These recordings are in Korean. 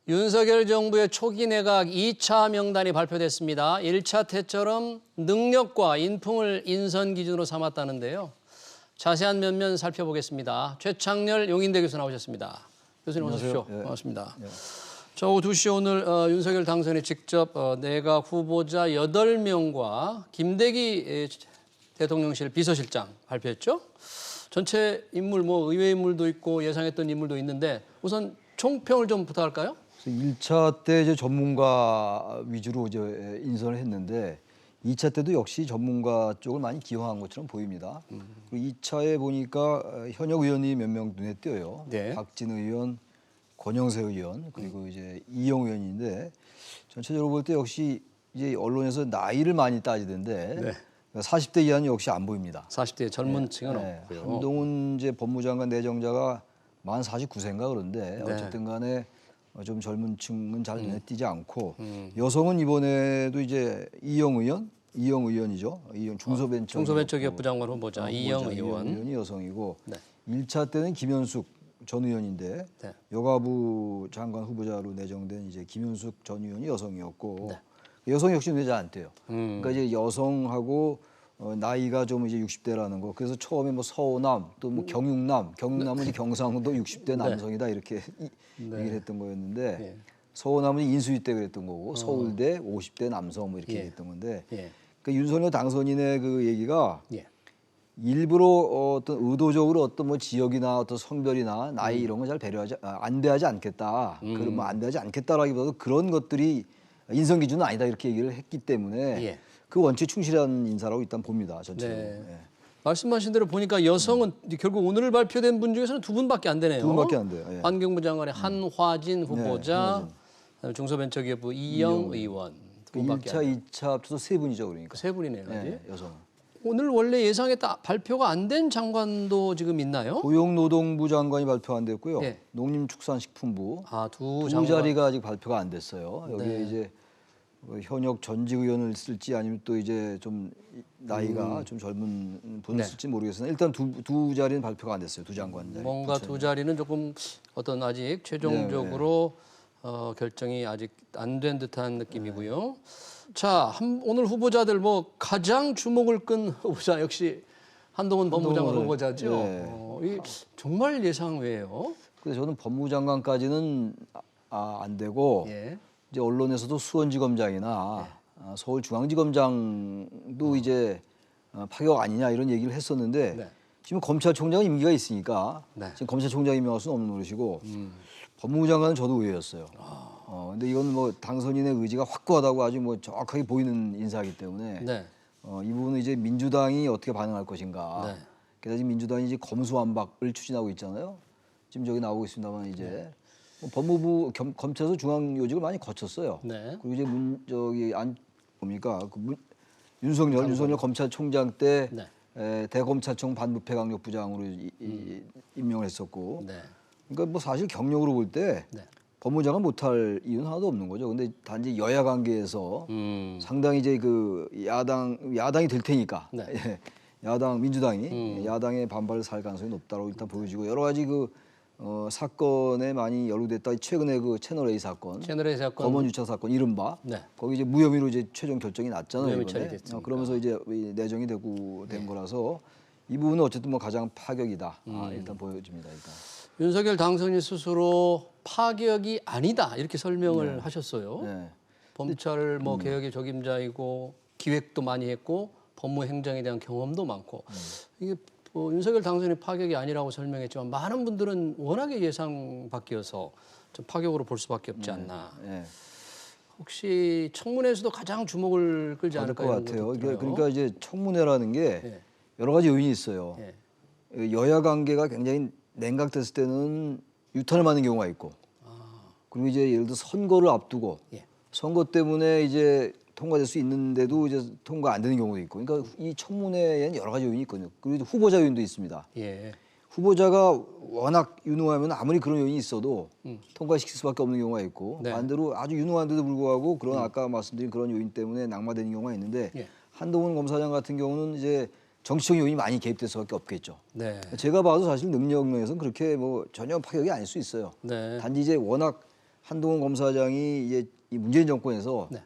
윤석열 정부의 초기 내각 2차 명단이 발표됐습니다. 1차 때처럼 능력과 인품을 인선 기준으로 삼았다는데요. 자세한 면면 살펴보겠습니다. 최창렬 용인대 교수 나오셨습니다. 교수님 어서 오십시오. 예. 반갑습니다. 예. 저 오후 2시 오늘 윤석열 당선인이 직접 내각 후보자 8명과 김대기 대통령실 비서실장 발표했죠. 전체 인물, 의외 인물도 있고 예상했던 인물도 있는데 우선 총평을 좀 부탁할까요? 1차 때 이제 전문가 위주로 이제 인선을 했는데 2차 때도 역시 전문가 쪽을 많이 기용한 것처럼 보입니다. 그리고 2차에 보니까 현역 의원이 몇 명 눈에 띄어요. 네. 박진 의원, 권영세 의원, 그리고 이제 이영 의원인데 전체적으로 볼 때 역시 이제 언론에서 나이를 많이 따지던데 네. 40대 이하는 역시 안 보입니다. 40대 젊은 층은 없고요. 한동훈 이제 법무장관 내정자가 만 49세인가 그런데 네. 어쨌든 간에 좀 젊은 층은 잘 눈에 띄지 않고 여성은 이번에도 이제 이영 의원이죠. 이영 중소벤처기업부 장관 후보자 이영 의원. 의원이 여성이고 네. 1차 때는 김현숙 전 의원인데 네. 여가부 장관 후보자로 내정된 이제 김현숙 전 의원이 여성이었고 네. 여성 역시 눈에 잘 안 띄어요. 그러니까 이제 여성하고 나이가 좀 이제 60대라는 거. 그래서 처음에 뭐 서호남 또 뭐 경육남은 이제 경상도 60대 남성이다 이렇게 얘기를 했던 거였는데 예. 서호남은 인수위 때 그랬던 거고 서울대 50대 남성 뭐 이렇게 예. 얘기했던 건데 예. 그러니까 윤석열 당선인의 그 얘기가 예. 일부러 어떤 의도적으로 어떤 뭐 지역이나 어떤 성별이나 나이 이런 거 잘 안배하지 않겠다. 그런 뭐 안배하지 않겠다라기보다도 그런 것들이 인선 기준은 아니다 이렇게 얘기를 했기 때문에 예. 그 원칙에 충실한 인사라고 일단 봅니다. 전체적으로. 네. 예. 말씀하신 대로 보니까 여성은 결국 오늘 발표된 분 중에서는 2분밖에 안 되네요. 2분밖에 안 돼요. 예. 환경부 장관의 한화진 후보자, 한화진. 중소벤처기업부 이영 의원. 2분밖에 안 1차, 2차 합쳐서 3분이죠. 그러니까. 세 분이네요. 아직. 예, 여성. 오늘 원래 예상했다 발표가 안 된 장관도 지금 있나요? 고용노동부 장관이 발표 안 됐고요. 예. 농림축산식품부 두 두 장관. 자리가 아직 발표가 안 됐어요. 여기에 네. 이제 현역 전직 의원을 쓸지 아니면 또 이제 좀 나이가 좀 젊은 분을 네. 쓸지 모르겠으나 일단 두 자리는 발표가 안 됐어요. 두 장관 자리. 뭔가 두 자리는 조금 어떤 아직 최종적으로 네, 결정이 아직 안 된 듯한 느낌이고요. 자, 오늘 후보자들 가장 주목을 끈 후보자 역시 한동훈 법무장관 후보자죠. 네. 이 정말 예상 외예요. 그래서 저는 법무장관까지는 안 되고 예. 이제 언론에서도 수원지검장이나 서울중앙지검장도 이제 파격 아니냐 이런 얘기를 했었는데 네. 지금 검찰총장은 임기가 있으니까 네. 지금 검찰총장 임명할 수는 없는 노릇이고 법무부 장관은 저도 의외였어요. 근데 이건 뭐 당선인의 의지가 확고하다고 아주 뭐 정확하게 보이는 인사이기 때문에 네. 이 부분은 이제 민주당이 어떻게 반응할 것인가. 네. 게다가 지금 민주당이 이제 검수완박을 추진하고 있잖아요. 지금 저기 나오고 있습니다만 이제 뭐 법무부 검찰에서 중앙요직을 많이 거쳤어요. 네. 그리고 이제 윤석열 검찰총장 때 네. 대검찰청 반부패강력부장으로 임명을 했었고. 네. 그러니까 뭐 사실 경력으로 볼 때 네. 법무장관 못할 이유는 하나도 없는 거죠. 근데 단지 여야 관계에서 상당히 이제 그 야당이 될 테니까 네. 예, 민주당이 야당의 반발을 살 가능성이 높다고 일단 보여지고 여러 가지 그 사건에 많이 연루됐다. 최근에 그 채널 A 사건, 검언 유착 사건 이른바 네. 거기 이제 무혐의로 이제 최종 결정이 났잖아요. 무혐의 이번에. 처리됐으니까. 그러면서 이제 내정이 된 거라서 이 부분은 어쨌든 뭐 가장 파격이다. 일단 보여집니다. 일단. 윤석열 당선인 스스로 파격이 아니다 이렇게 설명을 하셨어요. 네. 검찰 개혁의 적임자이고 기획도 많이 했고 법무 행정에 대한 경험도 많고 이게 윤석열 당선인이 파격이 아니라고 설명했지만 많은 분들은 워낙에 예상 밖이어서 좀 파격으로 볼 수밖에 없지 않나. 네. 혹시 청문회에서도 가장 주목을 끌지 받을 않을까 것 이런 같아요. 것도 들어요. 그러니까 이제 청문회라는 게 예. 여러 가지 요인이 있어요. 예. 여야 관계가 굉장히 냉각됐을 때는 유탄을 맞는 경우가 있고, 그리고 이제 예를 들어 선거를 앞두고 예. 선거 때문에 이제 통과될 수 있는데도 이제 통과 안 되는 경우도 있고, 그러니까 이 청문회에는 여러 가지 요인이 있거든요. 그리고 후보자 요인도 있습니다. 예. 후보자가 워낙 유능하면 아무리 그런 요인이 있어도 통과시킬 수밖에 없는 경우가 있고 네. 반대로 아주 유능한데도 불구하고 그런 아까 말씀드린 그런 요인 때문에 낙마되는 경우가 있는데 예. 한동훈 검사장 같은 경우는 이제 정치적 요인이 많이 개입될 수밖에 없겠죠. 네. 제가 봐도 사실 능력 면에서는 그렇게 뭐 전혀 파격이 아닐 수 있어요. 네. 단지 이제 워낙 한동훈 검사장이 이제 이 문재인 정권에서 네.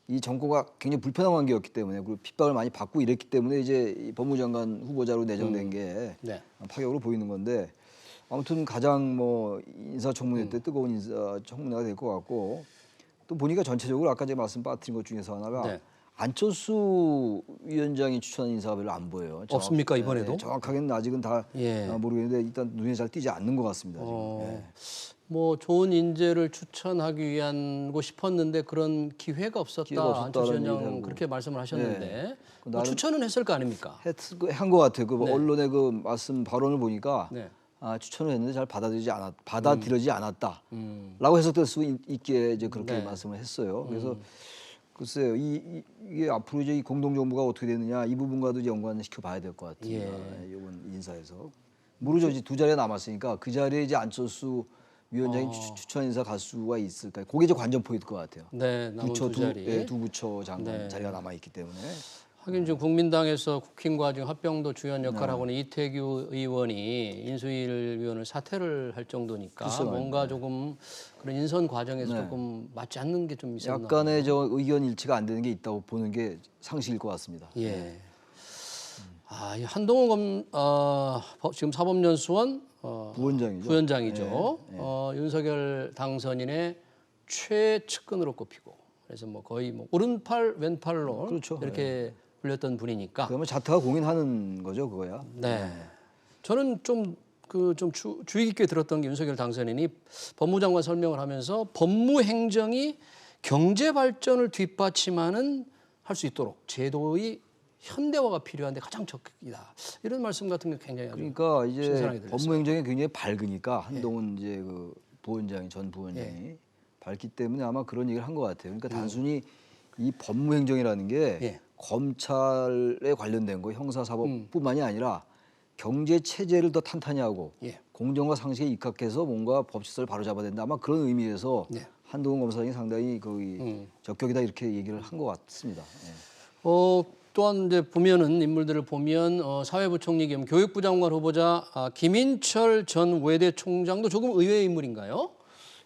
이 정권과 굉장히 불편한 관계였기 때문에 그리고 핍박을 많이 받고 이랬기 때문에 이제 이 법무장관 후보자로 내정된 게 네. 파격으로 보이는 건데 아무튼 가장 뭐 인사청문회 때 뜨거운 인사청문회가 될 것 같고 또 보니까 전체적으로 아까 제가 말씀 빠뜨린 것 중에서 하나가 네. 안철수 위원장이 추천한 인사가 별로 안 보여요. 없습니까, 이번에도? 네, 정확하게는 아직은 다 예. 모르겠는데 일단 눈에 잘 띄지 않는 것 같습니다. 지금. 네. 뭐 좋은 인재를 추천하기 위한 싶었는데 그런 기회가 없었다. 기회가 없었다는 안철수 얘기를 위원장 하고. 그렇게 말씀을 하셨는데 네. 뭐 추천은 했을 거 아닙니까? 한 것 같아요. 그 네. 언론의 그 말씀 발언을 보니까 네. 추천을 했는데 잘 받아들이지 않았다. 음. 라고 해석될 수 있게 이제 그렇게 네. 말씀을 했어요. 그래서 글쎄요, 이게 앞으로 이제 이 공동정부가 어떻게 되느냐 이 부분과도 이제 연관시켜 봐야 될 것 같아요. 예. 이번 인사에서 모르죠. 이제 두 자리가 남았으니까 그 자리에 이제 안철수 위원장이 추천 인사 갈 수가 있을까? 그게 이제 관전 포인트일 것 같아요. 네, 남은 두 자리. 두 부처 장관 네. 자리가 남아 있기 때문에. 하긴 지금 국민당에서 국힘과 지금 합병도 주연 역할을 하고 있는 이태규 의원이 인수위 위원을 사퇴를 할 정도니까 글쎄요. 뭔가 조금 그런 인선 과정에서 네. 조금 맞지 않는 게 좀 있었나. 약간의 저 의견 일치가 안 되는 게 있다고 보는 게 상식일 것 같습니다. 예. 이 한동훈 지금 사법연수원 부원장이죠. 부원장이죠. 윤석열 당선인의 최측근으로 꼽히고 그래서 뭐 거의 뭐 오른팔 왼팔로 그렇죠. 이렇게 불렸던 분이니까. 그러면 자타가 공인하는 거죠, 그거야. 네. 저는 좀 주의 깊게 들었던 게 윤석열 당선인이 법무장관 설명을 하면서 법무행정이 경제 발전을 뒷받침하는 할 수 있도록 제도의 현대화가 필요한데 가장 적극이다. 이런 말씀 같은 게 굉장히 아주 그러니까 이제 신선하게 들렸어요. 법무행정이 굉장히 밝으니까 한동훈 이제 그 전 부원장이 밝기 때문에 아마 그런 얘기를 한 것 같아요. 그러니까 단순히 이 법무행정이라는 게 예. 검찰에 관련된 거 형사사법뿐만이 아니라 경제 체제를 더 탄탄히 하고 예. 공정과 상식에 입각해서 뭔가 법질서를 바로잡아야 된다. 아마 그런 의미에서 네. 한동훈 검사장이 상당히 거의 적격이다 이렇게 얘기를 한 것 같습니다. 예. 또한 이제 보면은 인물들을 보면 사회부총리 겸 교육부 장관 후보자 김인철 전 외대 총장도 조금 의외의 인물인가요?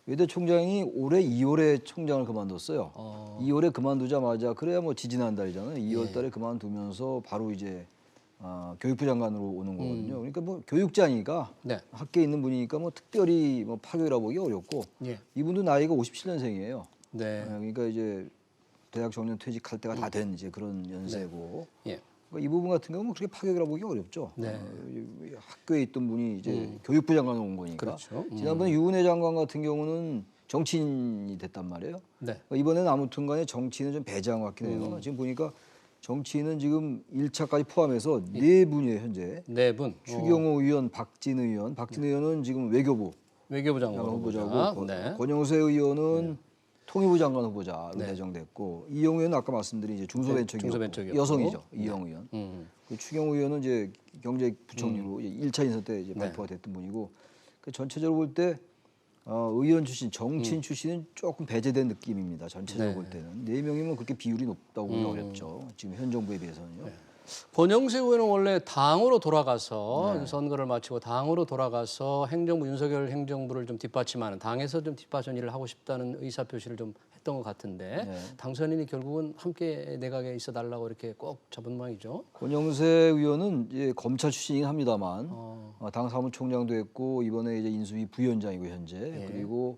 외대 총장이 올해 2월에 총장을 그만뒀어요. 2월에 그만두자마자 그래야 뭐 지지난달이잖아요. 2월달에 그만두면서 바로 이제 교육부 장관으로 오는 거거든요. 그러니까 뭐 교육자니까 네. 학교에 있는 분이니까 뭐 특별히 뭐 파격이라 보기 어렵고 예. 이분도 나이가 57년생이에요. 네. 그러니까 이제 대학 정년 퇴직할 때가 다 된 이제 그런 연세고 예. 그러니까 이 부분 같은 경우는 그렇게 파격이라 보기 어렵죠. 네. 학교에 있던 분이 이제 교육부 장관으로 온 거니까. 그렇죠. 지난번에 유은혜 장관 같은 경우는 정치인이 됐단 말이에요. 네. 그러니까 이번에는 아무튼간에 정치인은 좀 배제한 것 같긴 해요. 지금 보니까 정치인은 지금 1차까지 포함해서 4분이에요 현재. 네 분. 추경호 의원, 박진 의원. 박진 의원은 지금 외교부 외교부 장관 장관 후보자. 후보자고 네. 권영세 의원은 통일부 장관 후보자로 네. 내정됐고 이영 의원은 아까 말씀드린 이제 중소벤처기업 중소벤처기업부. 여성이죠. 네. 이영 의원. 음. 그 추경호 의원은 이제 경제부총리로 이제 1차 인선 때 이제 네. 발표가 됐던 분이고 그 전체적으로 볼 때 의원 출신, 정치인 출신은 조금 배제된 느낌입니다. 전체적으로 네. 볼 때는 4명이면 그렇게 비율이 높다고 보기 어렵죠. 지금 현 정부에 비해서는요. 권영세 의원은 원래 당으로 돌아가서 선거를 마치고 당으로 돌아가서 행정부 윤석열 행정부를 좀 뒷받침하는 당에서 좀 뒷받침 일을 하고 싶다는 의사 표시를 좀 했던 것 같은데 당선인이 결국은 함께 내각에 있어 달라고 이렇게 꼭 잡은 모양이죠. 권영세 의원은 이제 검찰 출신이긴 합니다만 당 사무총장도 했고 이번에 이제 인수위 부위원장이고 현재 그리고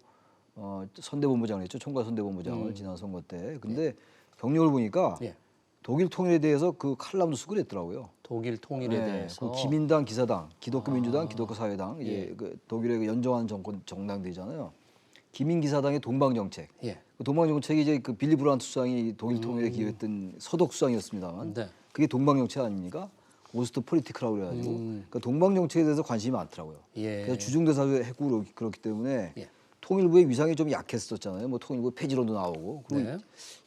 선대본부장을 했죠. 총괄 선대본부장을 지난 선거 때. 근데 경력을 보니까 예. 독일 통일에 대해서 그 칼럼도 쓰고 그랬더라고요. 독일 통일에 대해서 그 기민당, 기사당, 기독교 민주당, 기독교 사회당 이제 그 독일의 그 연정한 정당들이잖아요. 기민 기사당의 동방 정책. 예. 그 동방 정책이 이제 그 빌리 브란트 수상이 독일 통일에 기여했던 서독 수상이었습니다만 네. 그게 동방 정책 아닙니까? 오스트 폴리티크라고 그래가지고 그 동방 정책에 대해서 관심이 많더라고요. 예. 그래서 주중대사도 했고 그렇기 때문에 예. 통일부의 위상이 좀 약했었잖아요. 뭐 통일부 폐지론도 나오고 그리고 네.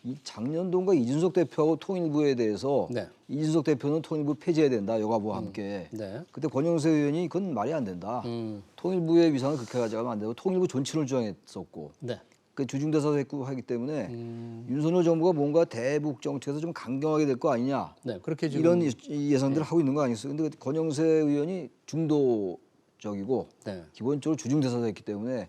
이 작년도인가 이준석 대표하고 통일부에 대해서 네. 이준석 대표는 통일부 폐지해야 된다 여가부와 함께. 네. 그때 권영세 의원이 그건 말이 안 된다. 통일부의 위상을 그렇게 가져가면 안 되고 통일부 존칭을 주장했었고 네. 그 주중대사도 했고 하기 때문에 윤석열 정부가 뭔가 대북 정책에서 좀 강경하게 될 거 아니냐 네. 그렇게 지금 이런 예상들을 하고 있는 거 아니겠어요? 근데 권영세 의원이 중도 적이고 네. 기본적으로 주중대사가 있기 때문에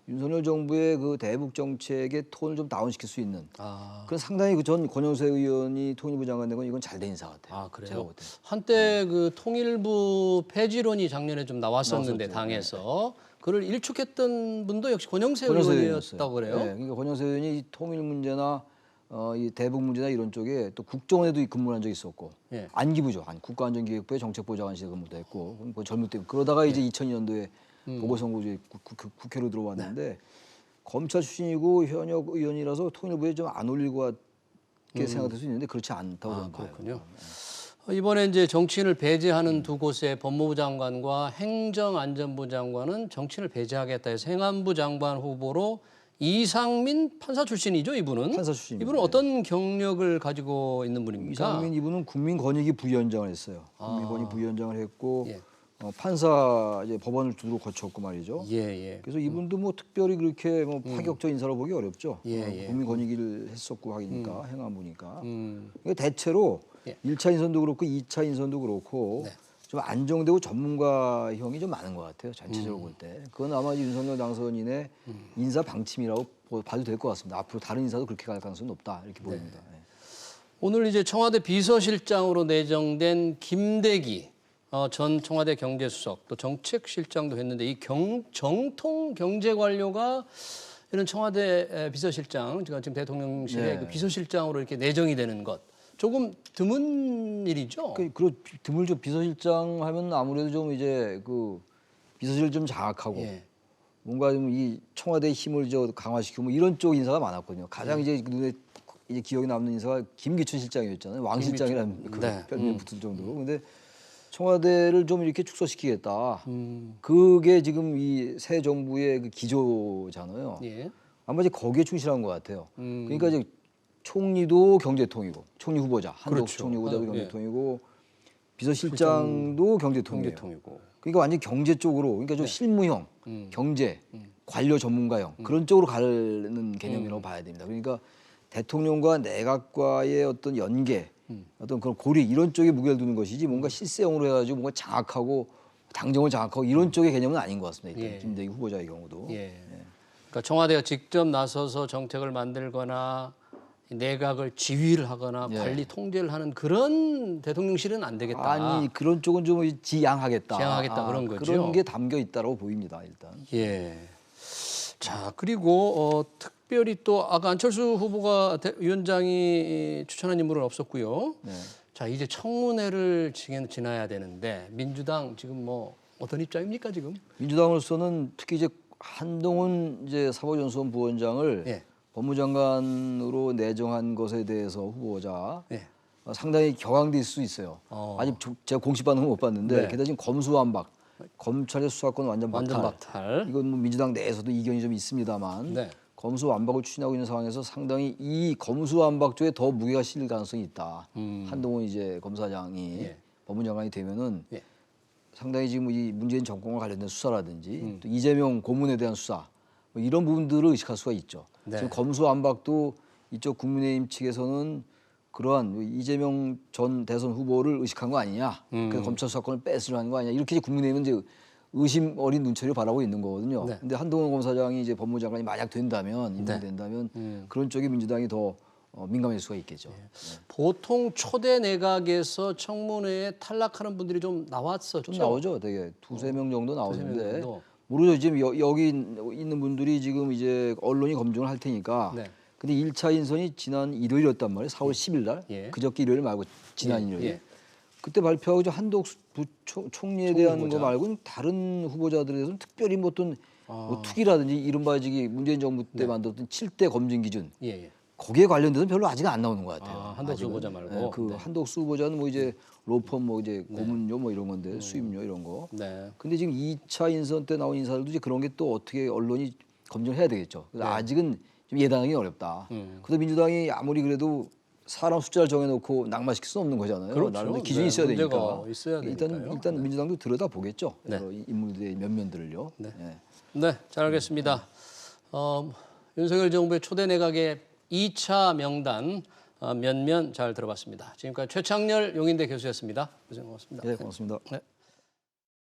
윤석열 정부의 그 대북 정책의 톤을 좀 다운시킬 수 있는 그건 상당히 그 전 권영세 의원이 통일부 장관 된 건 이건 잘된 인사 같아요. 아, 그래요? 제가 볼 때. 한때 그 통일부 폐지론이 작년에 좀 나왔었는데 나왔었죠. 당에서 그를 일축했던 분도 역시 권영세 권영세 의원이었다고 그래요? 네, 그러니까 권영세 의원이 이 통일 문제나 이 대북 문제나 이런 쪽에 또 국정원에도 근무한 적이 있었고 예. 안기부죠. 국가안전기획부의 정책보좌관실에 근무도 했고 그 젊을 때 그러다가 이제 2002년도에 보궐선거제 국회로 들어왔는데 검찰 출신이고 현역 의원이라서 통일부에 좀 안 어울릴 것 같게 생각될 수 있는데 그렇지 않다고 저는 봐요. 그렇군요. 이번에 이제 정치인을 배제하는 두 곳의 법무부 장관과 행정안전부 장관은 정치인을 배제하겠다 해서 행안부 장관 후보로 이상민 판사 출신이죠, 이분은? 판사 출신입니다. 이분은 어떤 경력을 가지고 있는 분입니까? 이상민 이분은 국민권익위 부위원장을 했어요. 국민권익 부위원장을 했고 예. 판사 이제 법원을 두루 거쳤고 말이죠. 예, 예. 그래서 이분도 뭐 특별히 그렇게 뭐 파격적인 인사로 보기 어렵죠. 예. 국민권익위를 했었고 하니까 행안부니까. 그러니까 대체로 예. 1차 인선도 그렇고 2차 인선도 그렇고 네. 좀 안정되고 전문가형이 좀 많은 것 같아요. 전체적으로 볼 때. 그건 아마 윤석열 당선인의 인사 방침이라고 봐도 될 것 같습니다. 앞으로 다른 인사도 그렇게 갈 가능성이 높다 이렇게 보입니다. 네. 오늘 이제 청와대 비서실장으로 내정된 김대기 전 청와대 경제수석 또 정책실장도 했는데 이 정통 경제관료가 이런 청와대 비서실장, 지금 대통령실의 네. 그 비서실장으로 이렇게 내정이 되는 것 조금 드문 일이죠. 그 드물죠. 비서실장 하면 아무래도 좀 이제 그 비서실 좀 장악하고 예. 뭔가 좀 이 청와대의 힘을 강화시키고 뭐 이런 쪽 인사가 많았거든요. 가장 이제 눈에 이제 기억에 남는 인사가 김기춘 실장이었잖아요. 왕 실장이라는 그 네. 별명이 붙을 정도로. 근데 청와대를 좀 이렇게 축소시키겠다. 그게 지금 이 새 정부의 그 기조잖아요. 예. 아마 이제 거기에 충실한 것 같아요. 그러니까 이제 총리도 경제통이고 총리 후보자 한덕수 그렇죠. 총리 후보자도 예. 경제통이고 비서실장도 경제통이에요. 경제통이고. 그러니까 완전 히 경제 쪽으로 그러니까 좀 실무형, 경제, 관료 전문가형 그런 쪽으로 가는 개념이라고 봐야 됩니다. 그러니까 대통령과 내각과의 어떤 연계, 어떤 그런 고리 이런 쪽에 무게를 두는 것이지 뭔가 실세형으로 해가지고 뭔가 장악하고 당정을 장악하고 이런 쪽의 개념은 아닌 것 같습니다. 일단 예. 김대기 후보자의 경우도. 예. 그러니까 청와대가 직접 나서서 정책을 만들거나 내각을 지휘를 하거나 예. 관리 통제를 하는 그런 대통령실은 안 되겠다. 아니 그런 쪽은 좀 지양하겠다. 지양하겠다 그런 거죠. 그런 게 담겨 있다고 보입니다. 일단. 예. 자, 그리고 특별히 또 아까 안철수 후보가 위원장이 추천한 인물은 없었고요. 네. 자, 이제 청문회를 지나야 되는데 민주당 지금 뭐 어떤 입장입니까 지금? 민주당으로서는 특히 이제 한동훈 이제 사법연수원 부원장을 예. 법무장관으로 내정한 것에 대해서 후보자 예. 상당히 격앙될 수 있어요. 아직 제가 공식 반응은 못 봤는데 네. 게다가 지금 검수완박, 검찰의 수사권 완전 박탈. 이건 뭐 민주당 내에서도 이견이 좀 있습니다만 네. 검수완박을 추진하고 있는 상황에서 상당히 이 검수완박 쪽에 더 무게가 실릴 가능성이 있다. 한동훈 이제 검사장이 예. 법무장관이 되면은 예. 상당히 지금 이 문재인 정권과 관련된 수사라든지 또 이재명 고문에 대한 수사 뭐 이런 부분들을 의식할 수가 있죠. 네. 지금 검수완박도 이쪽 국민의힘 측에서는 그러한 이재명 전 대선 후보를 의식한 거 아니냐, 그래서 검찰 수사권을 뺏으려 하는 거 아니냐 이렇게 국민의힘은 이제 의심 어린 눈초리를 바라고 있는 거거든요. 네. 근데 한동훈 검사장이 이제 법무장관이 만약 된다면 임명된다면 그런 쪽에 민주당이 더 민감할 수가 있겠죠. 보통 초대 내각에서 청문회에 탈락하는 분들이 좀 나왔었죠. 좀 나오죠. 되게 두세 명 정도 두세 명 나오는데 정도. 모르죠. 지금 여기 있는 분들이 지금 이제 언론이 검증을 할 테니까. 네. 근데 1차 인선이 지난 일요일이었단 말이에요. 4월 10일 날. 예. 그저께 일요일 말고 지난 예. 일요일. 예. 그때 발표하고 한덕수 총리에 대한 후보자. 거 말고는 다른 후보자들에 대해서는 특별히 뭐 어떤 뭐 투기라든지 이른바 저기 문재인 정부 때 만들었던 7대 검증 기준 예, 예. 거기에 관련돼서는 별로 아직은 안 나오는 것 같아요. 한덕수 아직은. 후보자 말고. 네, 그 한덕수 후보자는 뭐 이제 로펌 뭐 이제 고문료 뭐 이런 건데 수임료 이런 거. 네. 근데 지금 2차 인선 때 나온 인사들도 이제 그런 게 또 어떻게 언론이 검증을 해야 되겠죠. 그래서 아직은 좀 예단하기 어렵다. 그래서 민주당이 아무리 그래도 사람 숫자를 정해놓고 낙마시킬 수는 없는 거잖아요. 그렇죠. 나름대로 기준이 네, 있어야 문제가 되니까. 있어야 되니까요. 일단 민주당도 들여다 보겠죠. 네. 여러 인물들의 면면들을요. 네. 예. 네, 잘 알겠습니다. 윤석열 정부의 초대 내각의 2차 명단 면면 잘 들어봤습니다. 지금까지 최창렬 용인대 교수였습니다. 고생 고맙습니다. 네, 고맙습니다. 네.